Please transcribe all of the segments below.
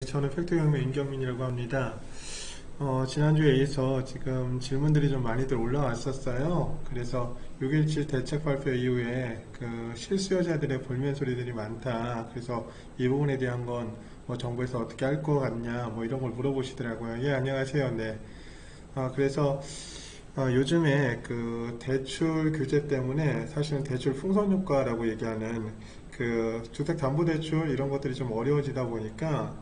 저는 팩토경매 임경민이라고 합니다. 지난주에 이어서 지금 질문들이 좀 많이들 올라왔었어요. 그래서 6.17 대책 발표 이후에 그 실수요자들의 볼멘 소리들이 많다. 그래서 이 부분에 대한 건 정부에서 어떻게 할 것 같냐, 이런 걸 물어보시더라고요. 예, 안녕하세요. 네. 그래서 요즘에 그 대출 규제 때문에 사실은 대출 풍선 효과라고 얘기하는 그 주택담보대출 이런 것들이 좀 어려워지다 보니까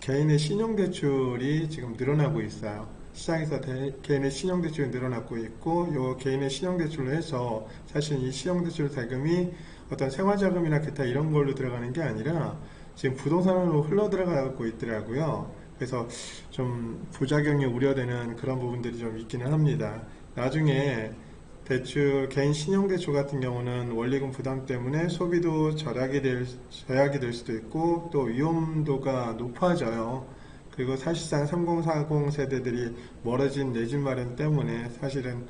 개인의 신용대출이 지금 늘어나고 있어요. 시장에서 개인의 신용대출이 늘어나고 있고, 요 개인의 신용대출로 해서 사실 이 신용대출 자금이 어떤 생활자금이나 기타 이런 걸로 들어가는 게 아니라 지금 부동산으로 흘러 들어가고 있더라고요. 그래서 좀 부작용이 우려되는 그런 부분들이 좀 있기는 합니다. 나중에 개인 신용대출 같은 경우는 원리금 부담 때문에 소비도 절약이 될 수도 있고 또 위험도가 높아져요. 그리고 사실상 3040 세대들이 멀어진 내 집 마련 때문에 사실은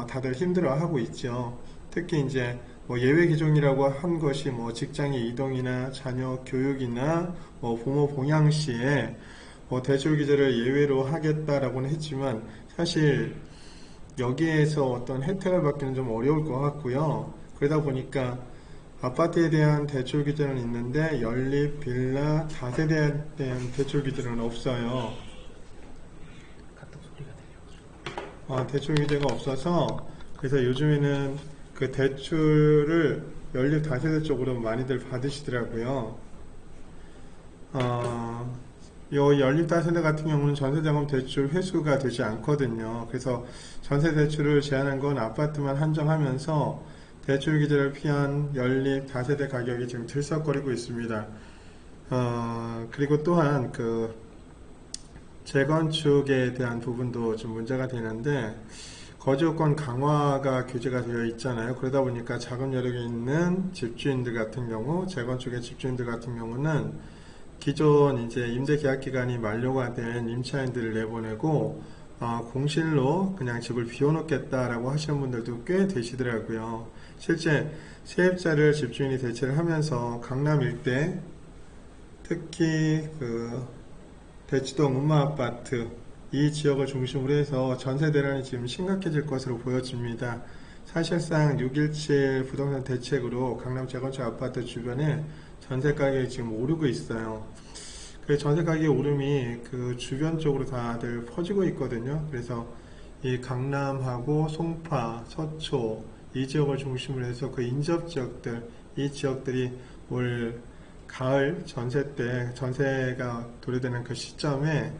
다들 힘들어하고 있죠. 특히 이제 예외 기종이라고 한 것이 직장의 이동이나 자녀 교육이나 부모 봉양 시에 대출 규제를 예외로 하겠다라고는 했지만 사실 여기에서 어떤 혜택을 받기는 좀 어려울 것 같고요. 그러다 보니까 아파트에 대한 대출 규제는 있는데 연립, 빌라, 다세대에 대한 대출 규제는 없어요. 대출 규제가 없어서 그래서 요즘에는 그 대출을 연립 다세대 쪽으로 많이들 받으시더라고요. 요 연립다세대 같은 경우는 전세자금 대출 회수가 되지 않거든요. 그래서 전세대출을 제한한 건 아파트만 한정하면서 대출 규제를 피한 연립다세대 가격이 지금 들썩거리고 있습니다. 그리고 또한 그 재건축에 대한 부분도 좀 문제가 되는데 거주요건 강화가 규제가 되어 있잖아요. 그러다 보니까 자금 여력이 있는 집주인들 같은 경우, 재건축의 집주인들 같은 경우는 기존 이제 임대 계약 기간이 만료가 된 임차인들을 내보내고 공실로 그냥 집을 비워놓겠다라고 하시는 분들도 꽤 되시더라고요. 실제 세입자를 집주인이 대체를 하면서 강남 일대, 특히 그 대치동 음마아파트 이 지역을 중심으로 해서 전세 대란이 지금 심각해질 것으로 보여집니다. 사실상 6.17 부동산 대책으로 강남 재건축 아파트 주변에 전세 가격이 지금 오르고 있어요. 그 전세 가격의 오름이 그 주변 쪽으로 다들 퍼지고 있거든요. 그래서 이 강남하고 송파, 서초 이 지역을 중심으로 해서 그 인접 지역들, 이 지역들이 올 가을 전세 때 전세가 도래되는 그 시점에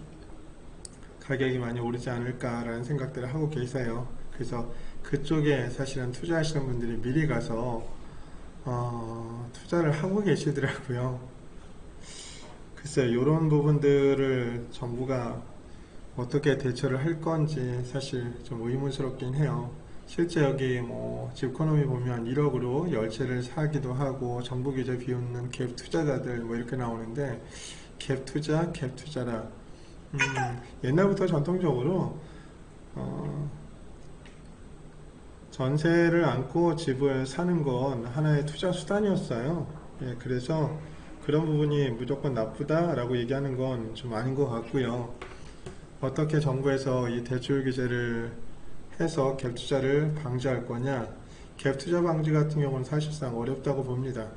가격이 많이 오르지 않을까라는 생각들을 하고 계세요. 그래서 그쪽에 사실은 투자하시는 분들이 미리 가서 투자를 하고 계시더라고요. 글쎄요, 이런 부분들을 정부가 어떻게 대처를 할 건지 사실 좀 의문스럽긴 해요. 실제 여기 집코노미 보면 1억으로 열채를 사기도 하고 정부 규제 비웃는 갭 투자자들 이렇게 나오는데 갭 투자라. 옛날부터 전통적으로 전세를 안고 집을 사는 건 하나의 투자 수단이었어요. 예, 그래서 그런 부분이 무조건 나쁘다라고 얘기하는 건 좀 아닌 것 같고요. 어떻게 정부에서 이 대출 규제를 해서 갭 투자를 방지할 거냐? 갭 투자 방지 같은 경우는 사실상 어렵다고 봅니다.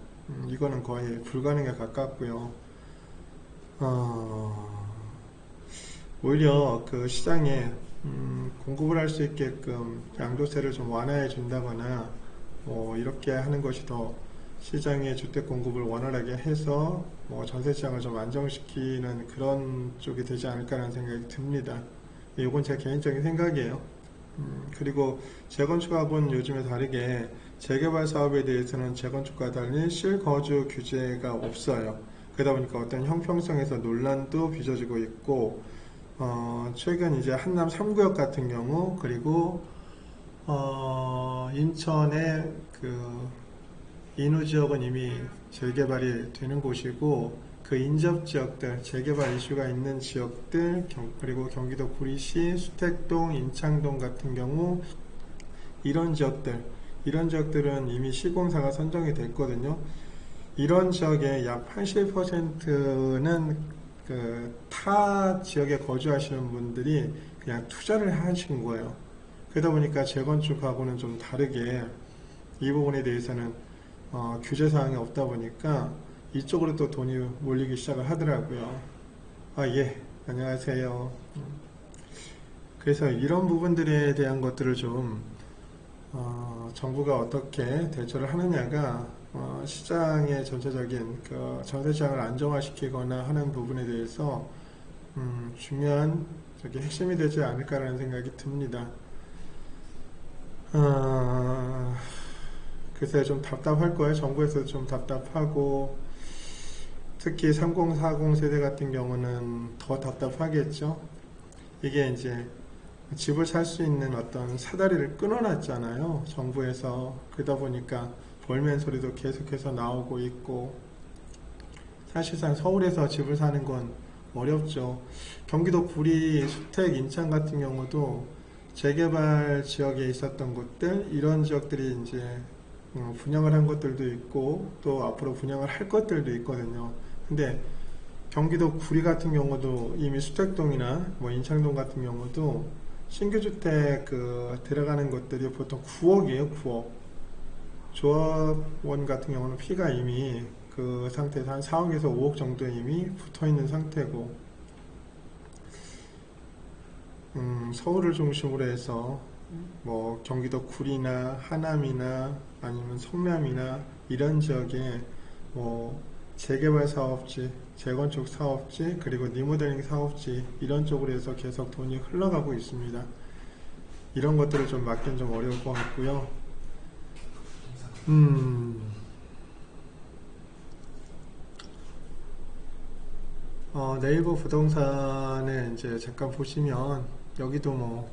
이거는 거의 불가능에 가깝고요. 오히려 그 시장에 공급을 할 수 있게끔 양도세를 좀 완화해 준다거나 이렇게 하는 것이 더 시장의 주택 공급을 원활하게 해서 전세 시장을 좀 안정시키는 그런 쪽이 되지 않을까라는 생각이 듭니다. 이건 제 개인적인 생각이에요. 그리고 재건축하고는 요즘에 다르게 재개발 사업에 대해서는 재건축과 달리 실거주 규제가 없어요. 그러다 보니까 어떤 형평성에서 논란도 빚어지고 있고 최근 이제 한남 3구역 같은 경우 그리고 인천의 그 인후 지역은 이미 재개발이 되는 곳이고 그 인접 지역들 재개발 이슈가 있는 지역들 그리고 경기도 구리시 수택동 인창동 같은 경우 이런 지역들은 이미 시공사가 선정이 됐거든요. 이런 지역의 약 80%는 그 타 지역에 거주하시는 분들이 그냥 투자를 하신 거예요. 그러다 보니까 재건축하고는 좀 다르게 이 부분에 대해서는 규제 사항이 없다 보니까 이쪽으로 또 돈이 몰리기 시작을 하더라고요. 아, 예, 안녕하세요. 그래서 이런 부분들에 대한 것들을 좀 정부가 어떻게 대처를 하느냐가 시장의 전체적인 그 전세시장을 안정화시키거나 하는 부분에 대해서 중요한 핵심이 되지 않을까라는 생각이 듭니다. 글쎄 좀 답답할 거예요. 정부에서 좀 답답하고 특히 3040 세대 같은 경우는 더 답답하겠죠. 이게 이제 집을 살 수 있는 어떤 사다리를 끊어놨잖아요. 정부에서. 그러다 보니까 볼멘 소리도 계속해서 나오고 있고 사실상 서울에서 집을 사는 건 어렵죠. 경기도 구리, 수택, 인천 같은 경우도 재개발 지역에 있었던 곳들 이런 지역들이 이제 분양을 한 것들도 있고 또 앞으로 분양을 할 것들도 있거든요. 근데 경기도 구리 같은 경우도 이미 수택동이나 뭐 인창동 같은 경우도 신규주택 들어가는 것들이 보통 9억이에요. 9억. 조합원 같은 경우는 피가 이미 그 상태에서 한 4억에서 5억 정도 이미 붙어 있는 상태고, 서울을 중심으로 해서 뭐 경기도 구리나 하남이나 아니면 성남이나 이런 지역에 뭐 재개발 사업지, 재건축 사업지, 그리고 리모델링 사업지 이런 쪽으로 해서 계속 돈이 흘러가고 있습니다. 이런 것들을 좀 막기는 좀 어려울 것 같고요. 네이버 부동산에 이제 잠깐 보시면 여기도 뭐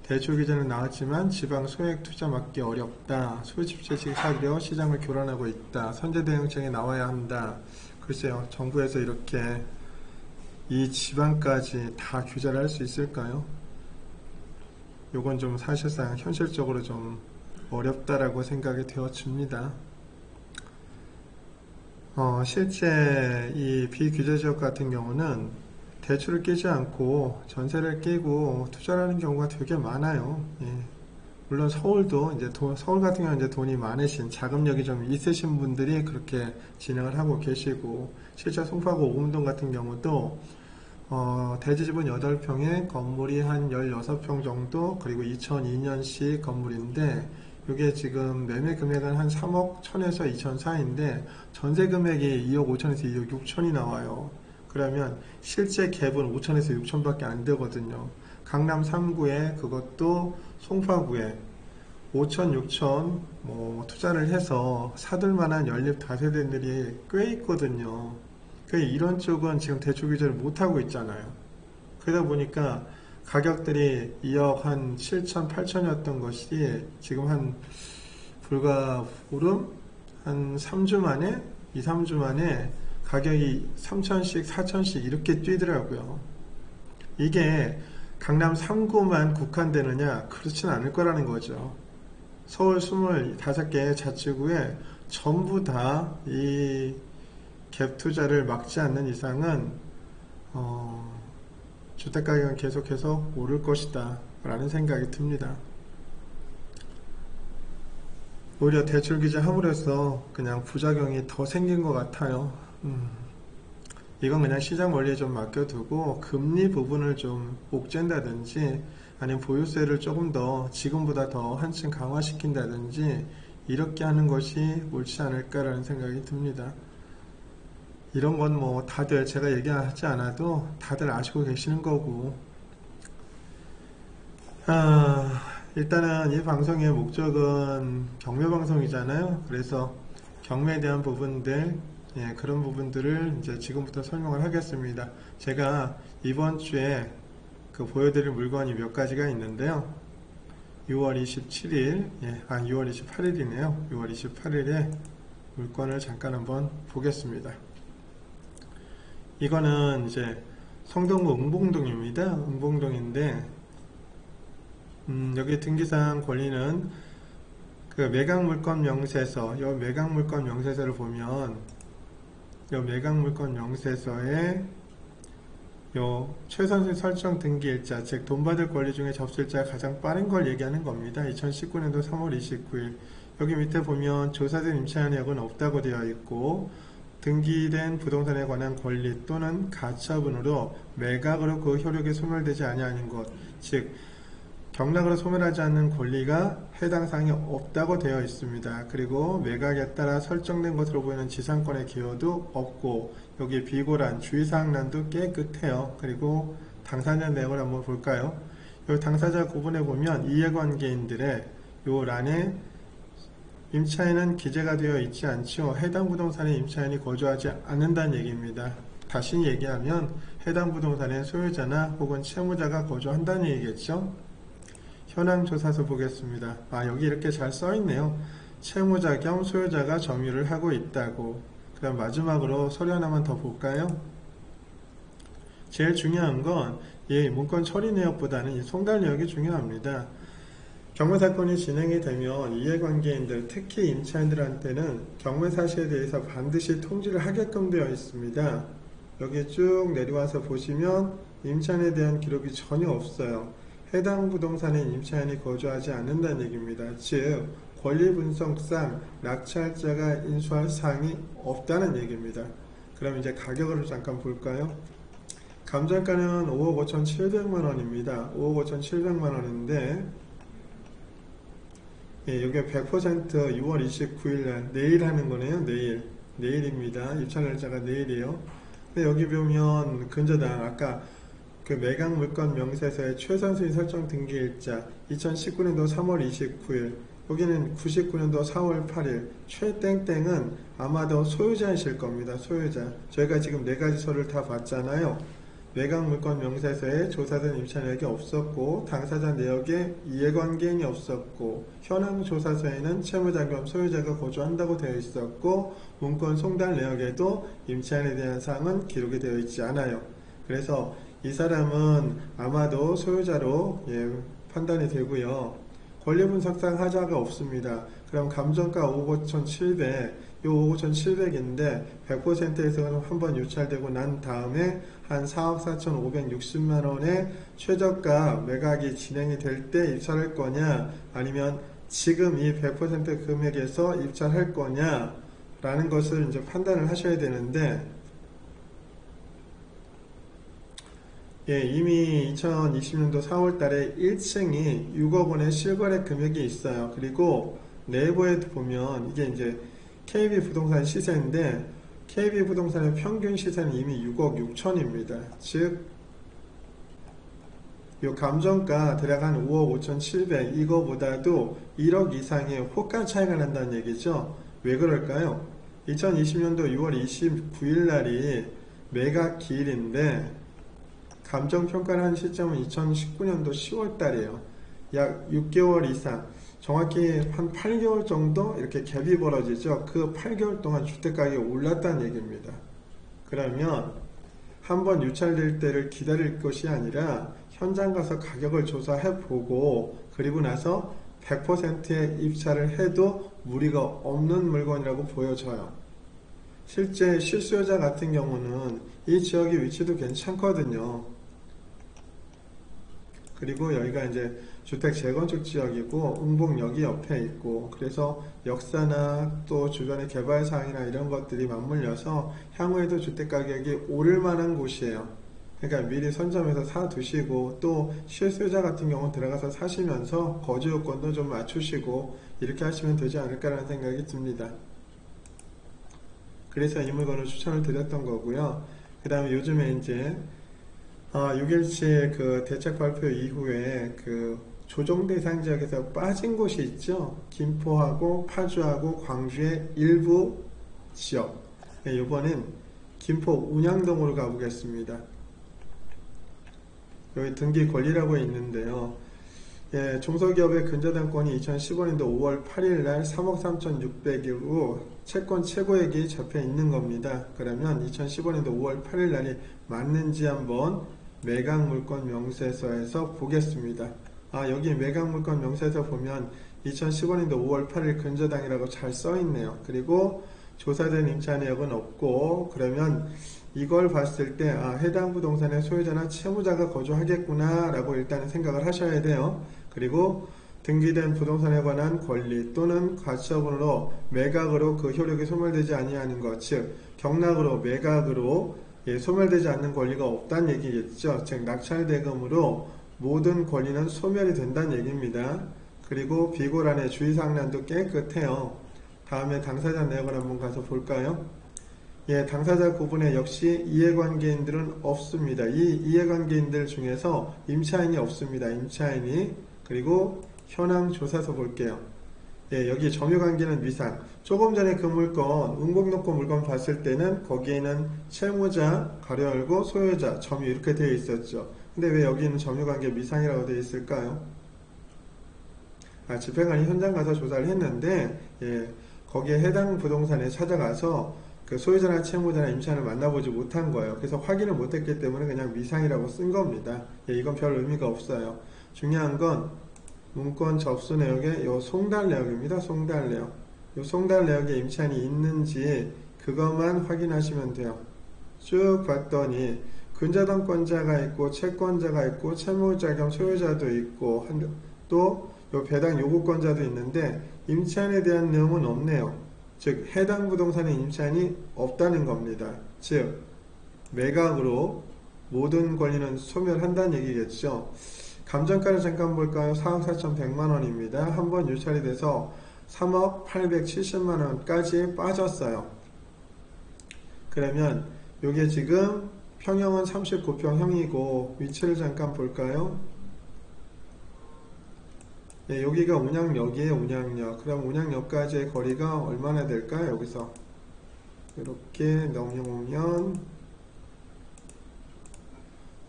대출 규제는 나왔지만 지방 소액 투자 막기 어렵다. 소집재식 사기로 시장을 교란하고 있다. 선제 대응책이 나와야 한다. 글쎄요, 정부에서 이렇게 이 지방까지 다 규제를 할 수 있을까요? 요건 좀 사실상 현실적으로 좀 어렵다라고 생각이 되어집니다. 실제 이 비규제 지역 같은 경우는 대출을 끼지 않고 전세를 끼고 투자를 하는 경우가 되게 많아요. 예. 물론 서울도 이제 서울 같은 경우는 이제 돈이 많으신 자금력이 좀 있으신 분들이 그렇게 진행을 하고 계시고, 실제 송파구 오금동 같은 경우도 대지집은 8평에 건물이 한 16평 정도, 그리고 2002년식 건물인데 이게 지금 매매 금액은 한 3억 1000에서 2천 사이인데 전세 금액이 2억 5천에서 2억 6천이 나와요. 그러면 실제 갭은 5천에서 6천밖에 안 되거든요. 강남 3구에 그것도 송파구에 5천, 6천 뭐 투자를 해서 사들 만한 연립 다세대들이 꽤 있거든요. 이런 쪽은 지금 대출 규제를 못 하고 있잖아요. 그러다 보니까 가격들이 2억 한 7천, 8천이었던 것이 지금 한 불과 보름? 한 3주 만에, 2, 3주 만에 가격이 3천씩, 4천씩 이렇게 뛰더라고요. 이게 강남 3구만 국한되느냐? 그렇진 않을 거라는 거죠. 서울 25개 자치구에 전부 다 이 갭 투자를 막지 않는 이상은 주택가격은 계속해서 오를 것이다 라는 생각이 듭니다. 오히려 대출 규제 함으로써 그냥 부작용이 더 생긴 것 같아요. 이건 그냥 시장 원리에 좀 맡겨두고 금리 부분을 좀 옥죄다든지 아니면 보유세를 조금 더 지금보다 더 한층 강화시킨다든지 이렇게 하는 것이 옳지 않을까라는 생각이 듭니다. 이런 건 뭐 다들 제가 얘기하지 않아도 다들 아시고 계시는 거고, 일단은 이 방송의 목적은 경매 방송이잖아요. 그래서 경매에 대한 부분들, 그런 부분들을 이제 지금부터 설명을 하겠습니다. 제가 이번 주에 보여드릴 물건이 몇 가지가 있는데요. 6월 27일, 6월 28일이네요. 6월 28일에 물건을 잠깐 한번 보겠습니다. 이거는 이제 성동구 응봉동입니다. 응봉동인데, 여기 등기상 권리는 그 매각물건 명세서, 이 매각물건 명세서를 보면, 이 매각물건 명세서에 요 최선순위 설정 등기일자, 즉 돈 받을 권리 중에 접수일자가 가장 빠른 걸 얘기하는 겁니다. 2019년도 3월 29일. 여기 밑에 보면 조사된 임차인 내역은 없다고 되어 있고, 등기된 부동산에 관한 권리 또는 가처분으로 매각으로 그 효력이 소멸되지 아니하는 것, 즉 경락으로 소멸하지 않는 권리가 해당 사항이 없다고 되어 있습니다. 그리고 매각에 따라 설정된 것으로 보이는 지상권의 기여도 없고, 여기 비고란 주의사항란도 깨끗해요. 그리고 당사자 내역을 한번 볼까요? 이 당사자 구분해 보면 이해관계인들의 요 란에 임차인은 기재가 되어 있지 않죠. 해당 부동산에 임차인이 거주하지 않는다는 얘기입니다. 다시 얘기하면 해당 부동산의 소유자나 혹은 채무자가 거주한다는 얘기겠죠. 현황조사서 보겠습니다. 여기 이렇게 잘 써있네요. 채무자 겸 소유자가 점유를 하고 있다고. 그 다음 마지막으로 서류 하나만 더 볼까요? 제일 중요한 건 이 문건 처리 내역보다는 이 송달 내역이 중요합니다. 경매사건이 진행이 되면 이해관계인들, 특히 임차인들한테는 경매사실에 대해서 반드시 통지를 하게끔 되어 있습니다. 여기 쭉 내려와서 보시면 임차인에 대한 기록이 전혀 없어요. 해당 부동산에 임차인이 거주하지 않는다는 얘기입니다. 즉 권리분석상 낙찰자가 인수할 사항이 없다는 얘기입니다. 그럼 이제 가격을 잠깐 볼까요? 감정가는 5억 5,700만원입니다. 5억 5,700만원인데 이게 100% 6월 29일날 내일 하는 거네요. 내일입니다. 입찰날짜가 내일이에요. 근데 여기 보면 근저당 아까 그 매각 물건 명세서의 최선순위 설정 등기일자 2019년도 3월 29일, 여기는 99년도 4월 8일, 최땡땡은 아마도 소유자이실 겁니다. 소유자. 저희가 지금 4가지 서류를 다 봤잖아요. 매각 물건 명세서에 조사된 임차 내역이 없었고, 당사자 내역에 이해관계인이 없었고, 현황 조사서에는 채무자 겸 소유자가 거주한다고 되어 있었고, 문건 송달 내역에도 임차인에 대한 사항은 기록이 되어 있지 않아요. 그래서 이 사람은 아마도 소유자로 판단이 되고요. 권리분석상 하자가 없습니다. 그럼 감정가 5억 5,700, 이 5억 5,700인데 100%에서 한번 유찰되고 난 다음에 한 4억 4,560만원의 최저가 매각이 진행이 될 때 입찰할 거냐, 아니면 지금 이 100% 금액에서 입찰할 거냐 라는 것을 이제 판단을 하셔야 되는데, 이미 2020년도 4월 달에 1층이 6억 원의 실거래 금액이 있어요. 그리고 내부에 보면 이게 이제 KB 부동산 시세인데, KB 부동산의 평균 시세는 이미 6억 6천입니다. 즉, 이 감정가 들어간 5억 5,700 이거보다도 1억 이상의 호가 차이가 난다는 얘기죠. 왜 그럴까요? 2020년도 6월 29일 날이 매각 기일인데, 감정평가를 한 시점은 2019년도 10월 달이에요. 약 6개월 이상, 정확히 한 8개월 정도 이렇게 갭이 벌어지죠. 그 8개월 동안 주택가격이 올랐다는 얘기입니다. 그러면 한번 유찰될 때를 기다릴 것이 아니라 현장 가서 가격을 조사해보고, 그리고 나서 100%의 입찰을 해도 무리가 없는 물건이라고 보여져요. 실제 실수요자 같은 경우는 이 지역의 위치도 괜찮거든요. 그리고 여기가 이제 주택 재건축 지역이고 응봉역이 옆에 있고, 그래서 역사나 또 주변의 개발 사항이나 이런 것들이 맞물려서 향후에도 주택 가격이 오를 만한 곳이에요. 그러니까 미리 선점해서 사두시고, 또 실수요자 같은 경우는 들어가서 사시면서 거주 요건도 좀 맞추시고 이렇게 하시면 되지 않을까라는 생각이 듭니다. 그래서 이 물건을 추천을 드렸던 거고요. 그 다음에 요즘에 이제 6일치 그 대책 발표 이후에 그 조정 대상 지역에서 빠진 곳이 있죠. 김포하고 파주하고 광주의 일부 지역. 이번엔 김포 운양동으로 가보겠습니다. 여기 등기 권리라고 있는데요. 중소기업의 근저당권이 2015년도 5월 8일 날 3억 3,600이고 채권 최고액이 잡혀 있는 겁니다. 그러면 2015년도 5월 8일 날이 맞는지 한번 매각물건 명세서에서 보겠습니다. 여기 매각물건 명세서 보면 2015년도 5월 8일 근저당이라고 잘 써있네요. 그리고 조사된 임차 내역은 없고, 그러면 이걸 봤을 때 해당 부동산의 소유자나 채무자가 거주하겠구나 라고 일단은 생각을 하셔야 돼요. 그리고 등기된 부동산에 관한 권리 또는 가처분으로 매각으로 그 효력이 소멸되지 아니하는 것, 즉 경락으로 매각으로 소멸되지 않는 권리가 없다는 얘기겠죠. 즉 낙찰대금으로 모든 권리는 소멸이 된다는 얘기입니다. 그리고 비고란의 주의사항란도 깨끗해요. 다음에 당사자 내역을 한번 가서 볼까요? 당사자 구분에 역시 이해관계인들은 없습니다. 이 이해관계인들 중에서 임차인이 없습니다. 임차인이. 그리고 현황 조사서 볼게요. 여기 점유관계는 미상. 조금 전에 그 물건, 응곡놓고 물건 봤을 때는 거기에는 채무자, 가로 열고 소유자, 점유 이렇게 되어 있었죠. 근데 왜 여기는 점유관계 미상이라고 되어 있을까요? 집행관이 현장 가서 조사를 했는데 거기에 해당 부동산에 찾아가서 그 소유자나 채무자나 임차인을 만나보지 못한 거예요. 그래서 확인을 못했기 때문에 그냥 미상이라고 쓴 겁니다. 이건 별 의미가 없어요. 중요한 건 문건 접수 내역의 요 송달 내역입니다. 송달 내역. 요 송달 내역에 임차인이 있는지 그것만 확인하시면 돼요. 쭉 봤더니 근저당권자가 있고 채권자가 있고 채무자 겸 소유자도 있고 또 요 배당 요구권자도 있는데 임차인에 대한 내용은 없네요. 즉 해당 부동산의 임차인이 없다는 겁니다. 즉 매각으로 모든 권리는 소멸한다는 얘기겠죠. 감정가를 잠깐 볼까요? 4억 4,100만원입니다. 한번 유찰이 돼서 3억 870만원까지 빠졌어요. 그러면 요게 지금 평형은 39평형이고 위치를 잠깐 볼까요? 여기가 운양역이에요. 운양역. 그럼 운양역까지의 거리가 얼마나 될까요? 여기서 이렇게 넘어오면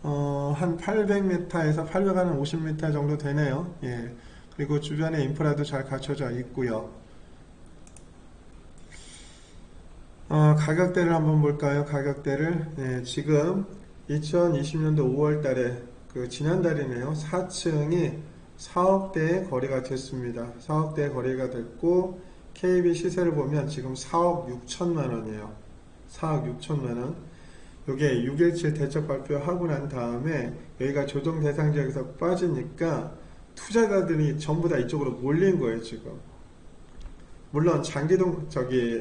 한 800m에서 850m 정도 되네요. 그리고 주변에 인프라도 잘 갖춰져 있고요. 가격대를 한번 볼까요? 가격대를 지금 2020년도 5월 달에 지난달이네요. 4층이 4억대의 거래가 됐습니다. 4억대의 거래가 됐고 KB 시세를 보면 지금 4억 6천만원이에요. 4억 6천만원. 요게 6.17 대책 발표하고 난 다음에 여기가 조정 대상 지역에서 빠지니까 투자자들이 전부 다 이쪽으로 몰린 거예요. 지금 물론 장기동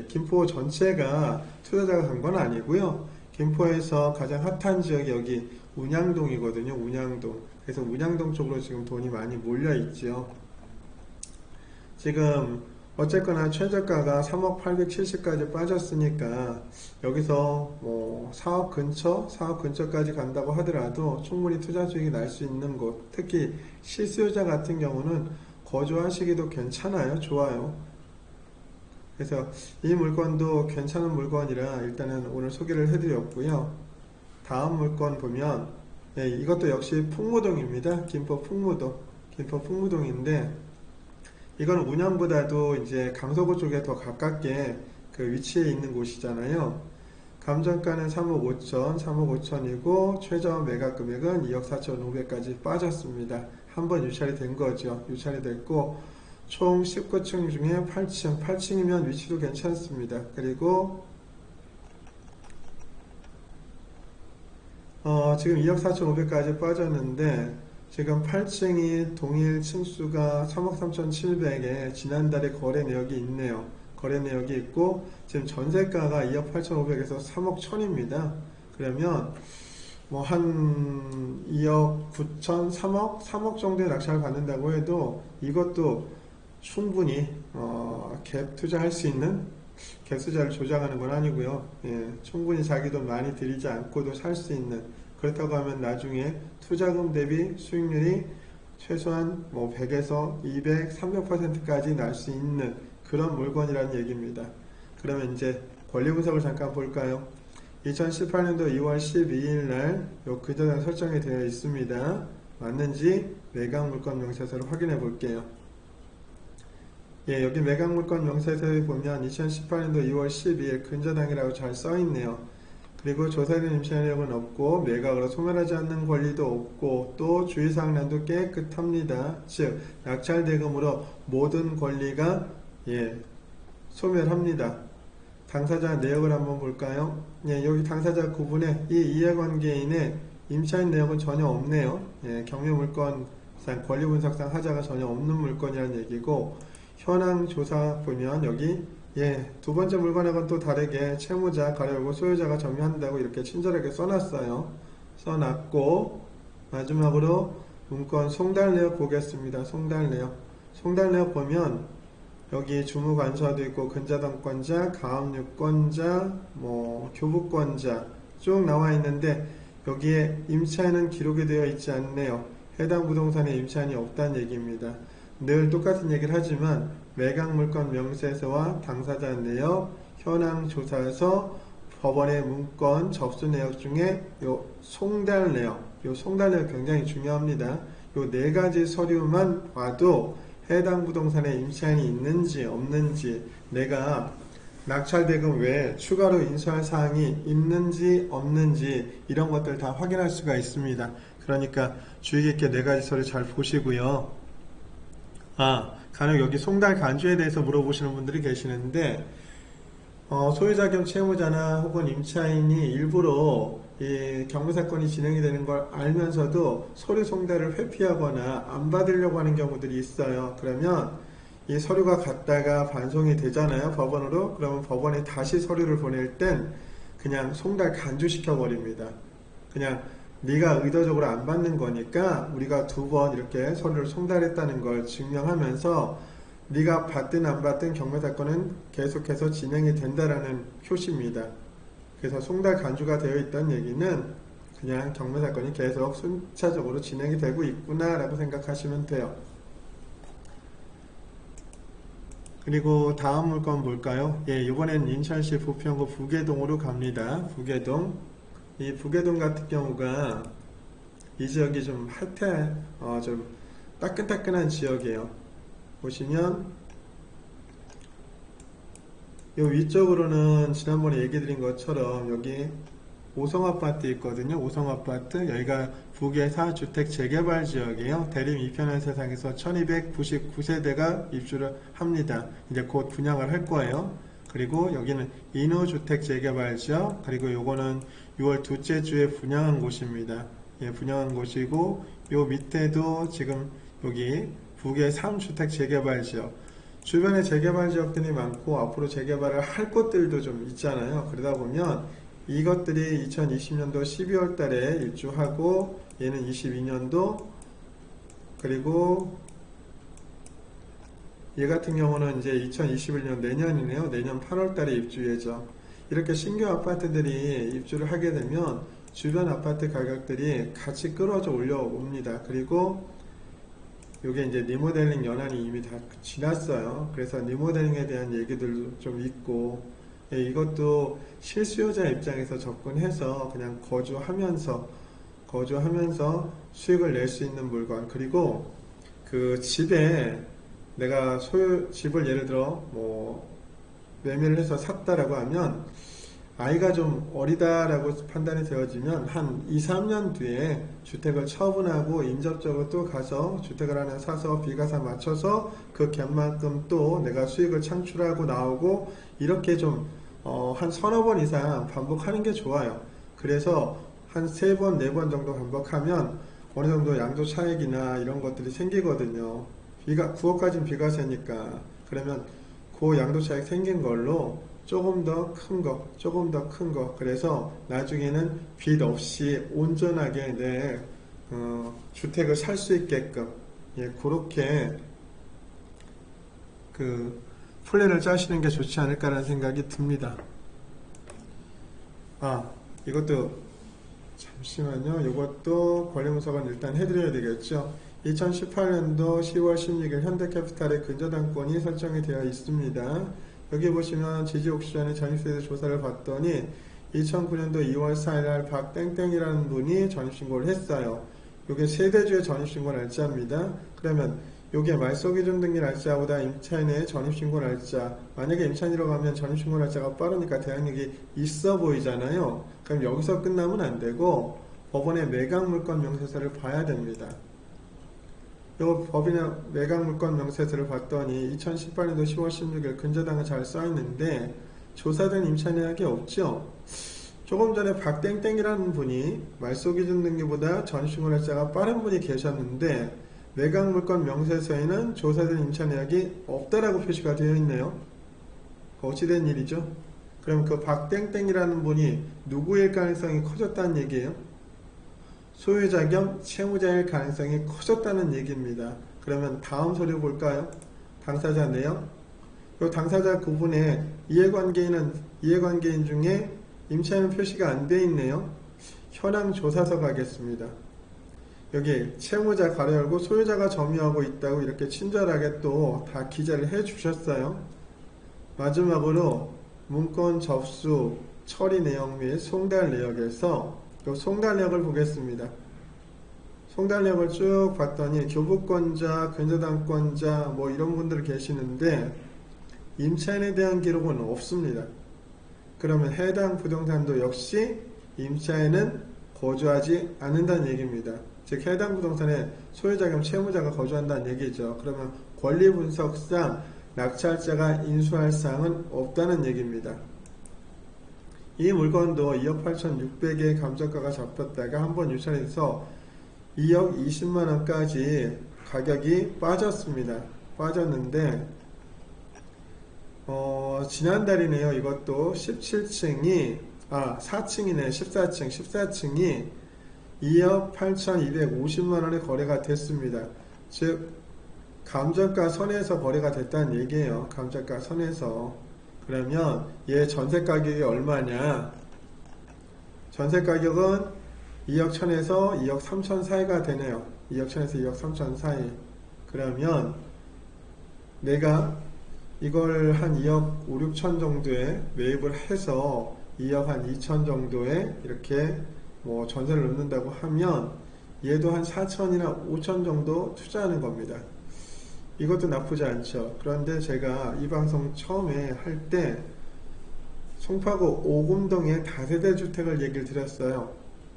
김포 전체가 투자자가 간 건 아니고요. 김포에서 가장 핫한 지역이 여기 운양동이거든요. 운양동. 그래서 운양동 쪽으로 지금 돈이 많이 몰려 있죠. 지금 어쨌거나 최저가가 3억 870까지 빠졌으니까 여기서 뭐 4억 근처까지 간다고 하더라도 충분히 투자 수익이 날 수 있는 곳, 특히 실수요자 같은 경우는 거주하시기도 괜찮아요. 좋아요. 그래서 이 물건도 괜찮은 물건이라 일단은 오늘 소개를 해드렸고요. 다음 물건 보면 이것도 역시 풍무동입니다. 김포 풍무동인데 이건 운양보다도 이제 강서구 쪽에 더 가깝게 그 위치에 있는 곳이잖아요. 감정가는 3억 5천, 3억 5천이고 최저 매각 금액은 2억 4,500까지 빠졌습니다. 한번 유찰이 된 거죠. 유찰이 됐고 총 19층 중에 8층이면 위치도 괜찮습니다. 그리고 지금 2억 4,500까지 빠졌는데 지금 8층이 동일 층수가 3억 3,700에 지난달에 거래 내역이 있네요. 거래 내역이 있고 지금 전세가가 2억 8,500에서 3억 1,000입니다. 그러면 뭐 한 2억 9천, 3억 정도의 낙찰을 받는다고 해도 이것도 충분히 갭 투자할 수 있는, 갭 투자를 조작하는 건 아니고요. 충분히 자기 돈 많이 들이지 않고도 살 수 있는, 그렇다고 하면 나중에 투자금 대비 수익률이 최소한 뭐 100에서 200, 300%까지 날 수 있는 그런 물건이라는 얘기입니다. 그러면 이제 권리 분석을 잠깐 볼까요? 2018년도 2월 12일 날 요 근저당 설정이 되어 있습니다. 맞는지 매각 물건 명세서를 확인해 볼게요. 여기 매각 물건 명세서에 보면 2018년도 2월 12일 근저당이라고 잘 써있네요. 그리고 조사된 임차 내역은 없고 매각으로 소멸하지 않는 권리도 없고 또 주의사항란도 깨끗합니다. 즉 낙찰대금으로 모든 권리가 소멸합니다. 당사자 내역을 한번 볼까요? 예, 여기 당사자 구분에 이 이해관계인의 임차인 내역은 전혀 없네요. 예, 경매물건상 권리분석상 하자가 전혀 없는 물건이라는 얘기고, 현황 조사 보면 여기 두 번째 물건하고는 또 다르게 채무자, 가려고 소유자가 점유한다고 이렇게 친절하게 써놨어요. 써놨고, 마지막으로 문건 송달 내역 보겠습니다. 송달 내역. 송달 내역 보면 여기 주무관서도 있고 근저당권자, 가압류권자, 교부권자 쭉 나와 있는데 여기에 임차인은 기록이 되어 있지 않네요. 해당 부동산에 임차인이 없다는 얘기입니다. 늘 똑같은 얘기를 하지만 매각물건 명세서와 당사자 내역, 현황 조사서, 법원의 문건 접수 내역 중에 요 송달 내역, 요 송달 내역 굉장히 중요합니다. 요 네 가지 서류만 봐도 해당 부동산에 임차인이 있는지 없는지, 내가 낙찰대금 외에 추가로 인수할 사항이 있는지 없는지 이런 것들 다 확인할 수가 있습니다. 그러니까 주의 깊게 네 가지 서류 잘 보시고요. 간혹 여기 송달 간주에 대해서 물어보시는 분들이 계시는데, 소유자 겸 채무자나 혹은 임차인이 일부러 이 경매사건이 진행이 되는 걸 알면서도 서류 송달을 회피하거나 안 받으려고 하는 경우들이 있어요. 그러면 이 서류가 갔다가 반송이 되잖아요, 법원으로. 그러면 법원이 다시 서류를 보낼 땐 그냥 송달 간주시켜 버립니다. 그냥 네가 의도적으로 안 받는 거니까 우리가 2번 이렇게 서류를 송달했다는 걸 증명하면서 네가 받든 안 받든 경매사건은 계속해서 진행이 된다라는 표시입니다. 그래서 송달 간주가 되어 있다는 얘기는 그냥 경매사건이 계속 순차적으로 진행이 되고 있구나 라고 생각하시면 돼요. 그리고 다음 물건 볼까요? 이번엔 인천시 부평구 부계동으로 갑니다. 부계동. 이 부계동 같은 경우가 이 지역이 좀 좀 따끈따끈한 지역이에요. 보시면 요 위쪽으로는 지난번에 얘기 드린 것처럼 여기 5성 아파트 있거든요. 5성 아파트. 여기가 북의 4주택 재개발 지역이에요. 대림 2편의 세상에서 1299세대가 입주를 합니다. 이제 곧 분양을 할 거예요. 그리고 여기는 인호주택 재개발 지역, 그리고 요거는 6월 둘째 주에 분양한 곳입니다. 분양한 곳이고, 요 밑에도 지금 여기 북의 3주택 재개발 지역, 주변에 재개발 지역들이 많고 앞으로 재개발을 할 곳들도 좀 있잖아요. 그러다 보면 이것들이 2020년도 12월 달에 입주하고, 얘는 22년도, 그리고 얘 같은 경우는 이제 2021년 내년이네요. 내년 8월 달에 입주 예정. 이렇게 신규 아파트들이 입주를 하게 되면 주변 아파트 가격들이 같이 끌어져 올려옵니다. 그리고 이게 이제 리모델링 연한이 이미 다 지났어요. 그래서 리모델링에 대한 얘기들도 좀 있고, 이것도 실수요자 입장에서 접근해서 그냥 거주하면서 수익을 낼 수 있는 물건. 그리고 그 집에 내가 집을 예를 들어 매매를 해서 샀다라고 하면 아이가 좀 어리다라고 판단이 되어지면 한 2, 3년 뒤에 주택을 처분하고 인접적으로 또 가서 주택을 하나 사서 비과세 맞춰서 그 갭만큼 또 내가 수익을 창출하고 나오고, 이렇게 좀 한 서너 번 이상 반복하는 게 좋아요. 그래서 한 3번, 4번 정도 반복하면 어느 정도 양도 차익이나 이런 것들이 생기거든요. 9억까지는 비과세니까. 그러면 그 양도 차익 생긴 걸로 조금 더 큰 거, 그래서 나중에는 빚 없이 온전하게 내 주택을 살 수 있게끔, 그렇게 플랜을 짜시는 게 좋지 않을까라는 생각이 듭니다. 이것도 잠시만요. 이것도 권리분석은 일단 해드려야 되겠죠. 2018년도 10월 16일 현대캐피탈의 근저당권이 설정이 되어 있습니다. 여기 보시면 지지옥시전의 전입세대 조사를 봤더니 2009년도 2월 4일 박땡땡이라는 분이 전입신고를 했어요. 이게 세대주의 전입신고 날짜입니다. 그러면 이게 말소기준 등기 날짜보다 임차인의 전입신고 날짜, 만약에 임차인이라고 하면 전입신고 날짜가 빠르니까 대항력이 있어 보이잖아요. 그럼 여기서 끝나면 안 되고 법원의 매각물건 명세서를 봐야 됩니다. 요 법인의 매각물건 명세서를 봤더니 2018년도 10월 16일 근저당은 잘 써있는데 조사된 임차 예약이 없죠. 조금 전에 박땡땡이라는 분이 말소기준 등기보다 전시물날짜가 빠른 분이 계셨는데 매각물건 명세서에는 조사된 임차 예약이 없다라고 표시가 되어 있네요. 어찌된 일이죠? 그럼 그 박땡땡이라는 분이 누구일 가능성이 커졌다는 얘기예요? 소유자 겸 채무자일 가능성이 커졌다는 얘기입니다. 그러면 다음 서류 볼까요? 당사자 내역. 이 당사자 구분에 이해관계인 중에 임차인은 표시가 안 되어 있네요. 현황 조사서 가겠습니다. 여기 채무자 가로 열고 소유자가 점유하고 있다고 이렇게 친절하게 또 다 기재를 해 주셨어요. 마지막으로 문건 접수 처리 내역 및 송달 내역에서 이 송달 내역을 보겠습니다. 송달 내역을 쭉 봤더니 교부권자, 근저당권자 뭐 이런 분들 계시는데 임차인에 대한 기록은 없습니다. 그러면 해당 부동산도 역시 임차인은 거주하지 않는다는 얘기입니다. 즉 해당 부동산에 소유자 겸 채무자가 거주한다는 얘기죠. 그러면 권리분석상 낙찰자가 인수할 사항은 없다는 얘기입니다. 이 물건도 2억 8,600의 감정가가 잡혔다가 한번 유찰해서 2억 20만원까지 가격이 빠졌습니다. 빠졌는데 지난달이네요. 이것도 17층이 4층이네. 14층이 2억 8,250만원에 거래가 됐습니다. 즉 감정가 선에서 거래가 됐다는 얘기예요. 감정가 선에서. 그러면 얘 전세 가격이 얼마냐? 전세 가격은 2억 1천에서 2억 3천 사이가 되네요. 2억 1천에서 2억 3천 사이. 그러면 내가 이걸 한 2억 5, 6천 정도에 매입을 해서 2억 한 2천 정도에 이렇게 뭐 전세를 넣는다고 하면 얘도 한 4천이나 5천 정도 투자하는 겁니다. 이것도 나쁘지 않죠. 그런데 제가 이 방송 처음에 할 때 송파구 오금동의 다세대 주택을 얘기를 드렸어요.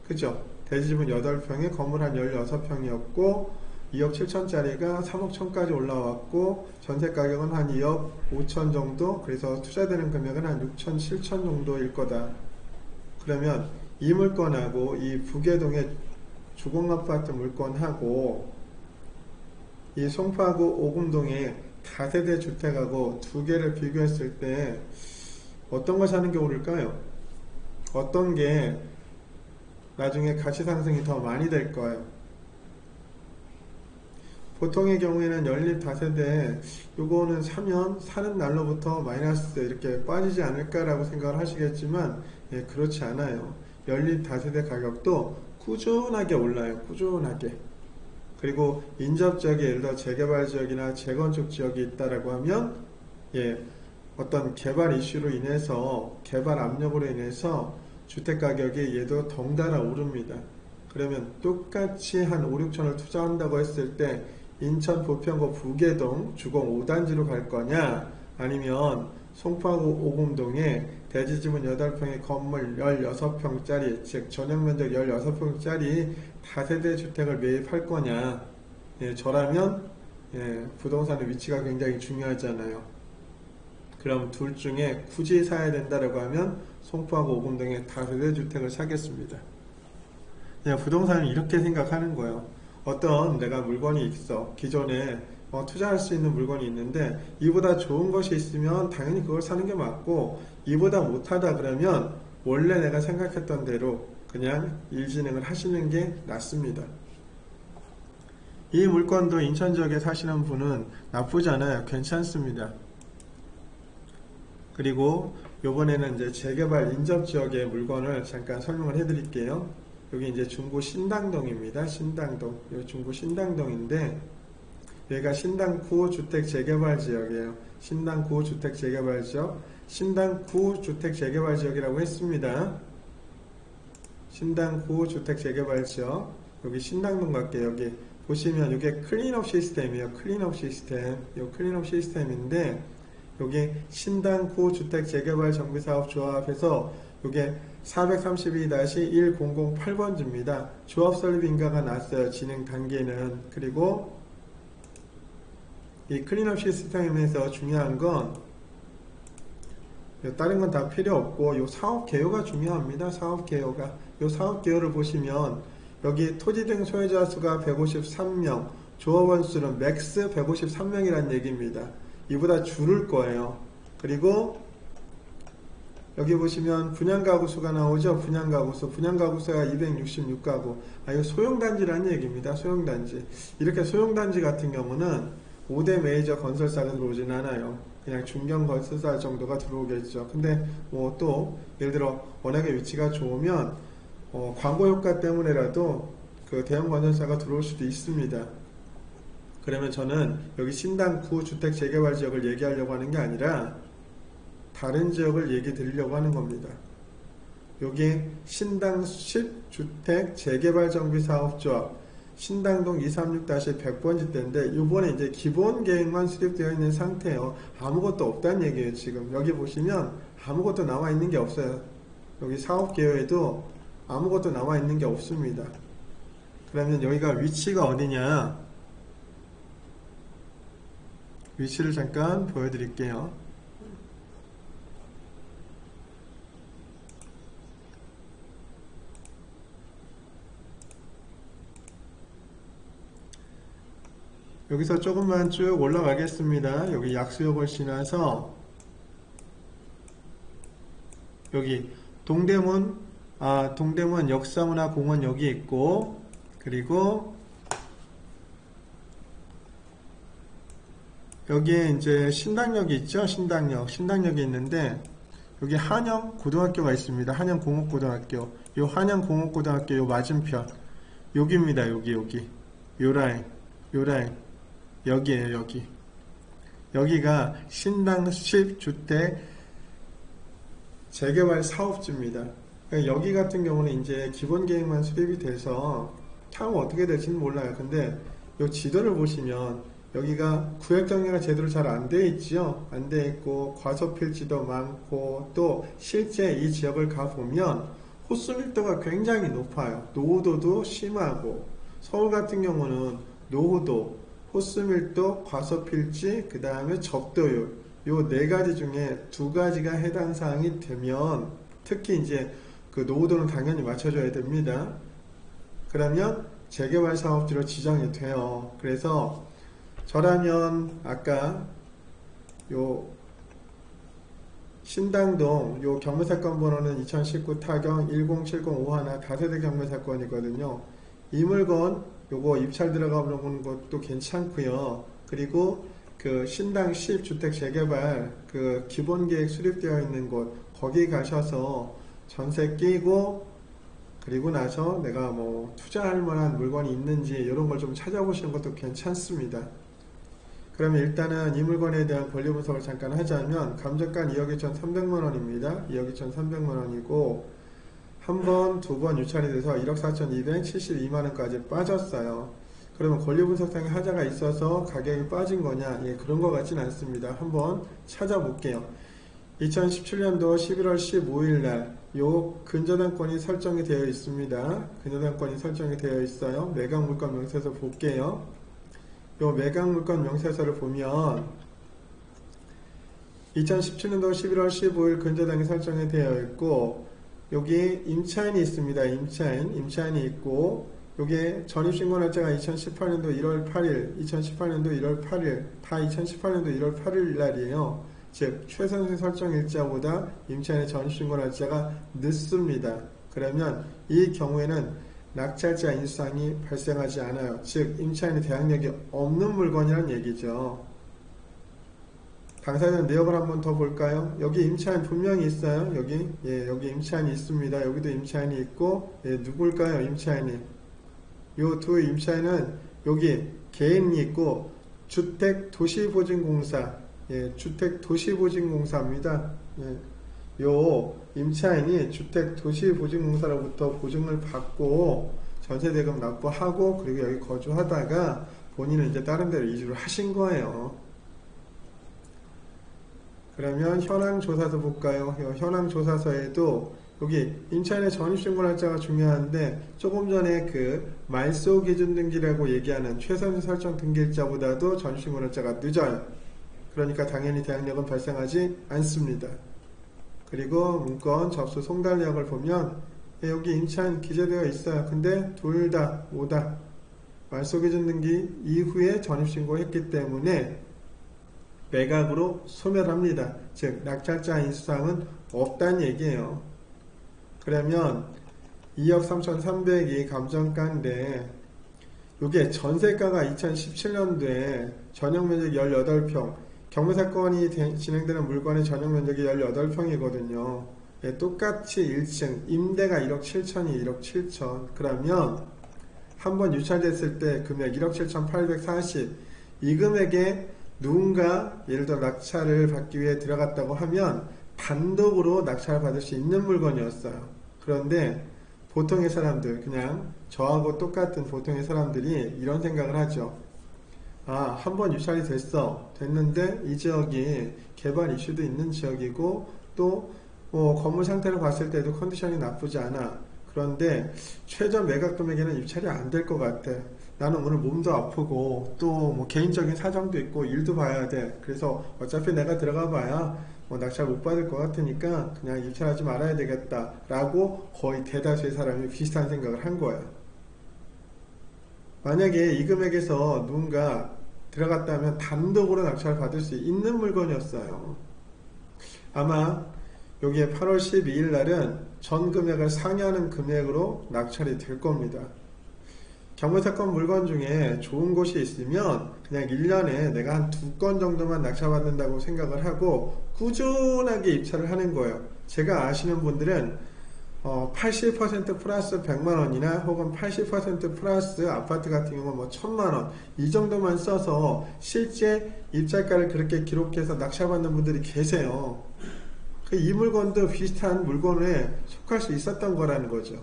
그죠? 대지집은 8평에 건물 한 16평이었고 2억 7천짜리가 3억 1천까지 올라왔고 전세 가격은 한 2억 5천 정도, 그래서 투자되는 금액은 한 6천 7천 정도일 거다. 그러면 이 물건하고 이 부계동의 주공아파트 물건하고 이 송파구 오금동의 다세대 주택하고 두 개를 비교했을 때 어떤 거 사는 게 오를까요? 어떤 게 나중에 가치 상승이 더 많이 될 거예요? 보통의 경우에는 연립 다세대 요거는 사면 사는 날로부터 마이너스 이렇게 빠지지 않을까라고 생각을 하시겠지만 그렇지 않아요. 연립 다세대 가격도 꾸준하게 올라요. 꾸준하게. 그리고 인접지역에 예를 들어 재개발 지역이나 재건축 지역이 있다라고 하면 어떤 개발 이슈로 인해서 개발 압력으로 인해서 주택 가격이 얘도 덩달아 오릅니다. 그러면 똑같이 한 5, 6천을 투자한다고 했을 때 인천 부평구 부계동 주공 5단지로 갈 거냐, 아니면 송파구 오금동에 대지지분 8평의 건물 16평짜리, 즉 전용면적 16평짜리 다세대 주택을 매입할 거냐. 저라면 부동산의 위치가 굉장히 중요하잖아요. 그럼 둘 중에 굳이 사야 된다라고 하면 송파구 오금동의 다세대 주택을 사겠습니다. 부동산은 이렇게 생각하는 거예요. 어떤 내가 물건이 있어. 기존에 투자할 수 있는 물건이 있는데 이보다 좋은 것이 있으면 당연히 그걸 사는 게 맞고, 이보다 못하다 그러면 원래 내가 생각했던 대로 그냥 일 진행을 하시는 게 낫습니다. 이 물건도 인천 지역에 사시는 분은 나쁘지 않아요. 괜찮습니다. 그리고 요번에는 이제 재개발 인접 지역의 물건을 잠깐 설명을 해 드릴게요. 여기 이제 중구 신당동입니다. 신당동. 여기 중구 신당동인데 여기가 신당구 주택 재개발 지역이에요. 신당구 주택 재개발 지역. 신당구 주택 재개발 지역이라고 했습니다. 신당구 주택 재개발 지역. 여기 신당동 갈게요. 여기 보시면 이게 클린업 시스템이에요. 클린업 시스템. 이 클린업 시스템인데 여기 신당구 주택 재개발 정비사업 조합에서 이게 432-1008번지입니다. 조합 설립 인가가 났어요. 진행 단계는. 그리고 이 클린업 시스템에서 중요한 건 다른 건 다 필요 없고 요 사업 개요가 중요합니다. 사업 개요가. 요 사업 개요를 보시면 여기 토지 등 소유자 수가 153명, 조합원 수는 맥스 153명이라는 얘기입니다. 이보다 줄을 거예요. 그리고 여기 보시면 분양가구 수가 나오죠. 분양가구 수. 분양가구 수가 266가구. 이거 소형단지라는 얘기입니다. 소형단지. 이렇게 소형단지 같은 경우는 5대 메이저 건설사가 들어오진 않아요. 그냥 중견 건설사 정도가 들어오겠죠. 근데 뭐 또 예를 들어 워낙에 위치가 좋으면 광고 효과 때문에라도 그 대형 건설사가 들어올 수도 있습니다. 그러면 저는 여기 신당구 주택 재개발 지역을 얘기하려고 하는 게 아니라 다른 지역을 얘기 드리려고 하는 겁니다. 여기 신당10 주택 재개발 정비 사업조합 신당동 236-100번지대인데 이번에 이제 기본 계획만 수립되어 있는 상태예요. 아무것도 없다는 얘기예요. 지금 여기 보시면 아무것도 나와 있는 게 없어요. 여기 사업 계획에도 아무것도 나와 있는 게 없습니다. 그러면 여기가 위치가 어디냐? 위치를 잠깐 보여드릴게요. 여기서 조금만 쭉 올라가겠습니다. 여기 약수역을 지나서 여기 동대문 역사문화공원 여기 있고, 그리고 여기에 이제 신당역이 있죠. 신당역이 있는데 여기 한영고등학교가 있습니다. 한영공업고등학교. 요 한영공업고등학교 요 맞은편 여기입니다. 여기 요 라인 여기에요. 여기가 신당 10주택 재개발 사업지입니다. 그러니까 여기 같은 경우는 이제 기본 계획만 수립이 돼서 향후 어떻게 될지는 몰라요. 근데 이 지도를 보시면 여기가 구획 정리가 제대로 잘 안 돼 있지요. 안 돼 있고 과소 필지도 많고, 또 실제 이 지역을 가보면 호수 밀도가 굉장히 높아요. 노후도도 심하고, 서울 같은 경우는 노후도, 호수밀도, 과소필지, 그 다음에 적도율, 요 네 가지 중에 두 가지가 해당 사항이 되면, 특히 이제 그 노후도는 당연히 맞춰줘야 됩니다. 그러면 재개발 사업지로 지정이 돼요. 그래서 저라면 아까 요 신당동 요 경매사건 번호는 2019 타경 10705 다세대 경매사건이거든요. 이 물건 요거 입찰 들어가 보는 것도 괜찮고요. 그리고 그 신당 10주택 재개발 그 기본계획 수립되어 있는 곳 거기 가셔서 전세 끼고, 그리고 나서 내가 뭐 투자할 만한 물건이 있는지 이런 걸 좀 찾아보시는 것도 괜찮습니다. 그러면 일단은 이 물건에 대한 권리 분석을 잠깐 하자면, 감정가 2억 2,300만원입니다. 2억 2,300만원이고 한 번, 두 번 유찰이 돼서 1억 4,272만원까지 빠졌어요. 그러면 권리 분석상에 하자가 있어서 가격이 빠진 거냐? 예, 그런 것 같진 않습니다. 한번 찾아볼게요. 2017년도 11월 15일 날 요 근저당권이 설정이 되어 있습니다. 근저당권이 설정이 되어 있어요. 매각물건 명세서 볼게요. 요 매각물건 명세서를 보면 2017년도 11월 15일 근저당이 설정이 되어 있고, 여기 임차인이 있습니다. 임차인이 있고, 요게 전입신고날짜가 2018년도 1월 8일, 2018년도 1월 8일, 다 2018년도 1월 8일 날이에요. 즉 최선생 설정 일자보다 임차인의 전입신고날짜가 늦습니다. 그러면 이 경우에는 낙찰자 인수상이 발생하지 않아요. 즉 임차인의 대항력이 없는 물건이라는 얘기죠. 당사자 내역을 한번 더 볼까요? 여기 임차인 분명히 있어요. 여기 임차인이 있습니다. 여기도 임차인이 있고, 누굴까요? 임차인이 요 두 임차인은 여기 개인이 있고 주택도시보증공사, 주택도시보증공사입니다. 요 임차인이 주택도시보증공사로부터 보증을 받고 전세대금 납부하고, 그리고 여기 거주하다가 본인은 이제 다른 데로 이주를 하신 거예요. 그러면 현황조사서 볼까요? 현황조사서에도 여기 임차인의 전입신고날짜가 중요한데, 조금 전에 그 말소기준등기라고 얘기하는 최선생 설정 등기일자보다도 전입신고날짜가 늦어요. 그러니까 당연히 대항력은 발생하지 않습니다. 그리고 문건 접수 송달 내역을 보면 여기 임차인 기재되어 있어요. 근데 둘 다 뭐다? 말소기준 등기 이후에 전입신고했기 때문에 매각으로 소멸합니다. 즉 낙찰자 인수사항은 없다는 얘기예요. 그러면 2억 3,300이 감정가인데 이게 전세가가 2017년도에 전용면적 18평, 경매사건이 진행되는 물건의 전용면적이 18평이거든요. 예, 똑같이 1층, 임대가 1억 7천이 1억 7천. 그러면 한번 유찰됐을 때 금액 1억 7,840. 이 금액에 누군가 예를 들어 낙찰을 받기 위해 들어갔다고 하면 단독으로 낙찰을 받을 수 있는 물건이었어요. 그런데 보통의 사람들, 그냥 저하고 똑같은 보통의 사람들이 이런 생각을 하죠. 아, 한번 유찰이 됐는데 이 지역이 개발 이슈도 있는 지역이고 또 건물 상태를 봤을 때도 컨디션이 나쁘지 않아. 그런데 최저 매각 금액에는 유찰이 안 될 것 같아. 나는 오늘 몸도 아프고 또 뭐 개인적인 사정도 있고 일도 봐야 돼. 그래서 어차피 내가 들어가 봐야 낙찰 못 받을 것 같으니까 그냥 유찰하지 말아야 되겠다 라고 거의 대다수의 사람이 비슷한 생각을 한 거예요. 만약에 이 금액에서 누군가 들어갔다면 단독으로 낙찰을 받을 수 있는 물건이었어요. 아마 여기에 8월 12일 날은 전 금액을 상회하는 금액으로 낙찰이 될 겁니다. 경매사건 물건 중에 좋은 곳이 있으면 그냥 1년에 내가 한 2건 정도만 낙찰받는다고 생각을 하고 꾸준하게 입찰을 하는 거예요. 제가 아시는 분들은 80% 플러스 100만원이나 혹은 80% 플러스 아파트 같은 경우는 뭐 1000만원 이 정도만 써서 실제 입찰가를 그렇게 기록해서 낙찰받는 분들이 계세요. 이 물건도 비슷한 물건에 속할 수 있었던 거라는 거죠.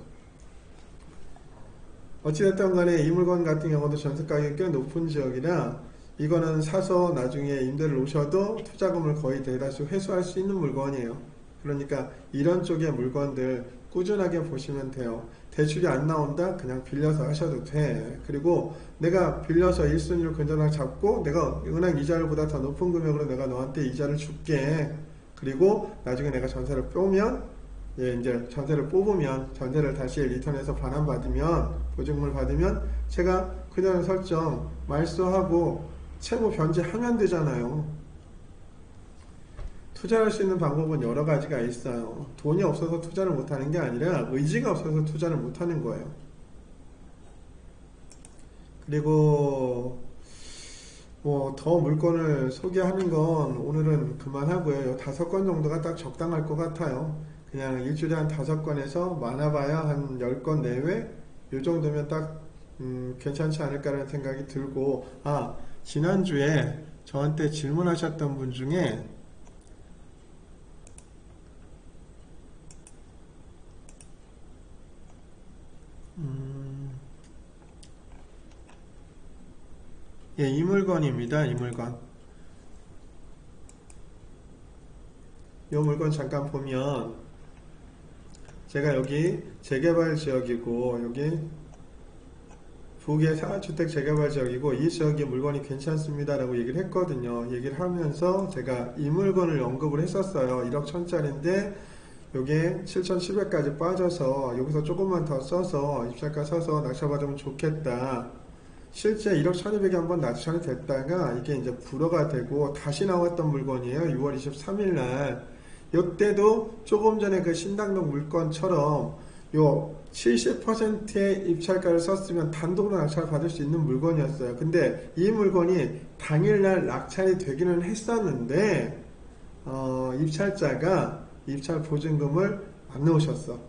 어찌됐든 간에 이 물건 같은 경우도 전세가격이 꽤 높은 지역이라 이거는 사서 나중에 임대를 오셔도 투자금을 거의 대다수 회수할 수 있는 물건이에요. 그러니까 이런 쪽의 물건들 꾸준하게 보시면 돼요. 대출이 안 나온다? 그냥 빌려서 하셔도 돼. 그리고 내가 빌려서 1순위로 근저당 잡고 내가 은행 이자를 보다 더 높은 금액으로 내가 너한테 이자를 줄게. 그리고 나중에 내가 전세를 뽑으면 이제 전세를 뽑으면 전세를 다시 리턴해서 반환받으면 보증금을 받으면 제가 그냥 설정 말소하고 채무 변제하면 되잖아요. 투자할 수 있는 방법은 여러 가지가 있어요. 돈이 없어서 투자를 못하는 게 아니라 의지가 없어서 투자를 못하는 거예요. 그리고 더 물건을 소개하는 건 오늘은 그만하고요. 5건 정도가 딱 적당할 것 같아요. 그냥 일주일에 한 5건에서 많아봐야 한 10건 내외 이 정도면 딱 괜찮지 않을까라는 생각이 들고, 지난주에 저한테 질문하셨던 분 중에 이 물건입니다. 이 물건. 이 물건 잠깐 보면 제가 여기 재개발 지역이고 여기 부계 상하주택 재개발 지역이고 이 지역의 물건이 괜찮습니다 라고 얘기를 했거든요. 얘기를 하면서 제가 이 물건을 언급을 했었어요. 1억 1000짜리인데 요게 7700까지 빠져서 여기서 조금만 더 써서 입찰가 써서 낙찰받으면 좋겠다. 실제 1억 1200이 한번 낙찰이 됐다가 이게 이제 불허가 되고 다시 나왔던 물건이에요. 6월 23일 날. 이때도 조금 전에 그 신당동 물건처럼 요 70%의 입찰가를 썼으면 단독으로 낙찰을 받을 수 있는 물건이었어요. 근데 이 물건이 당일날 낙찰이 되기는 했었는데 입찰자가 입찰 보증금을 안 넣으셨어.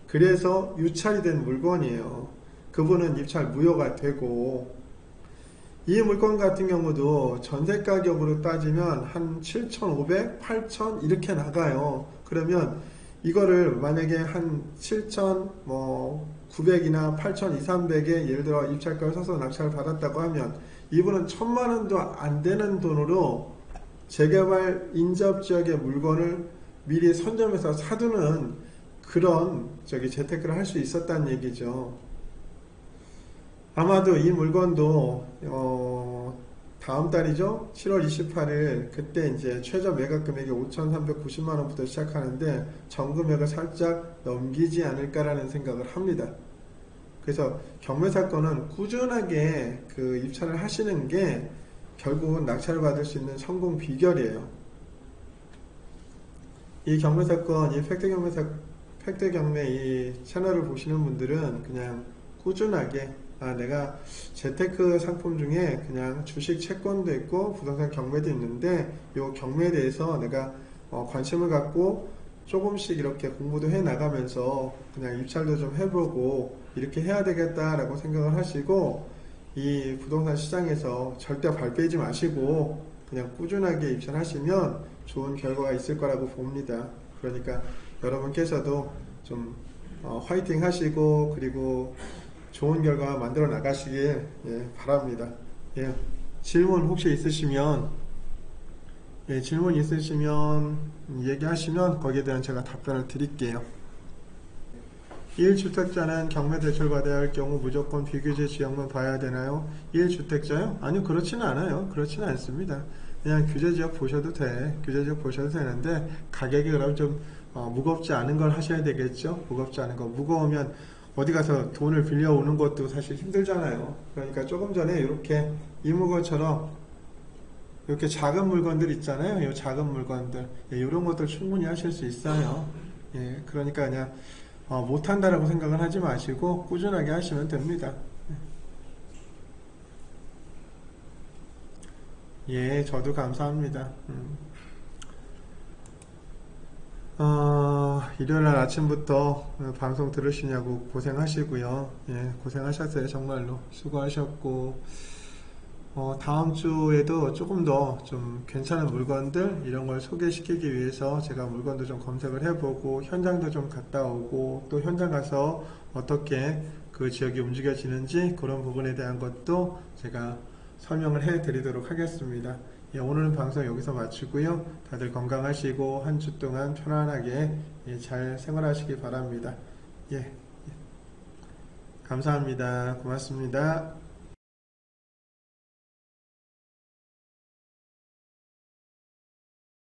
그래서 유찰이 된 물건이에요. 그분은 입찰 무효가 되고, 이 물건 같은 경우도 전세 가격으로 따지면 한 7,500, 8,000 이렇게 나가요. 그러면 이거를 만약에 한 7,900이나 8,200, 300에 예를 들어 입찰가를 써서 낙찰을 받았다고 하면 이분은 1,000만원도 안 되는 돈으로 재개발 인접지역의 물건을 미리 선점해서 사두는 그런 재테크를 할 수 있었다는 얘기죠. 아마도 이 물건도 다음 달이죠. 7월 28일 그때 이제 최저 매각 금액이 5,390만 원부터 시작하는데 전금액을 살짝 넘기지 않을까라는 생각을 합니다. 그래서 경매 사건은 꾸준하게 그 입찰을 하시는 게 결국은 낙찰을 받을 수 있는 성공 비결이에요. 이 경매 사건, 이 팩트 경매 이 채널을 보시는 분들은 그냥 꾸준하게 내가 재테크 상품 중에 그냥 주식 채권도 있고 부동산 경매도 있는데 이 경매에 대해서 내가 관심을 갖고 조금씩 이렇게 공부도 해 나가면서 그냥 입찰도 좀 해보고 이렇게 해야 되겠다라고 생각을 하시고 이 부동산 시장에서 절대 발 빼지 마시고 그냥 꾸준하게 입찰하시면 좋은 결과가 있을 거라고 봅니다. 그러니까 여러분께서도 좀 화이팅 하시고 그리고 좋은 결과 만들어 나가시길 바랍니다. 질문 혹시 있으시면 질문 있으시면 얘기하시면 거기에 대한 제가 답변을 드릴게요. 1주택자는 경매 대출 받아야 할 경우 무조건 비규제 지역만 봐야 되나요? 1주택자요? 아니요, 그렇지는 않아요. 그렇지는 않습니다. 그냥 규제 지역 보셔도 돼. 규제 지역 보셔도 되는데 가격이 그럼 좀 무겁지 않은 걸 하셔야 되겠죠. 무겁지 않은 거. 무거우면 어디 가서 돈을 빌려오는 것도 사실 힘들잖아요. 그러니까 조금 전에 이렇게 이물건처럼 이렇게 작은 물건들 있잖아요. 이 작은 물건들 이런 것들 충분히 하실 수 있어요. 그러니까 그냥 못한다라고 생각을 하지 마시고 꾸준하게 하시면 됩니다. 저도 감사합니다. 일요일날 아침부터 방송 들으시냐고 고생하시고요. 고생하셨어요. 정말로 수고하셨고 다음 주에도 조금 더 좀 괜찮은 물건들 이런 걸 소개시키기 위해서 제가 물건도 좀 검색을 해보고 현장도 좀 갔다 오고 또 현장 가서 어떻게 그 지역이 움직여지는지 그런 부분에 대한 것도 제가 설명을 해 드리도록 하겠습니다. 오늘은 방송 여기서 마치고요. 다들 건강하시고 한 주 동안 편안하게 잘 생활하시기 바랍니다. 감사합니다. 고맙습니다.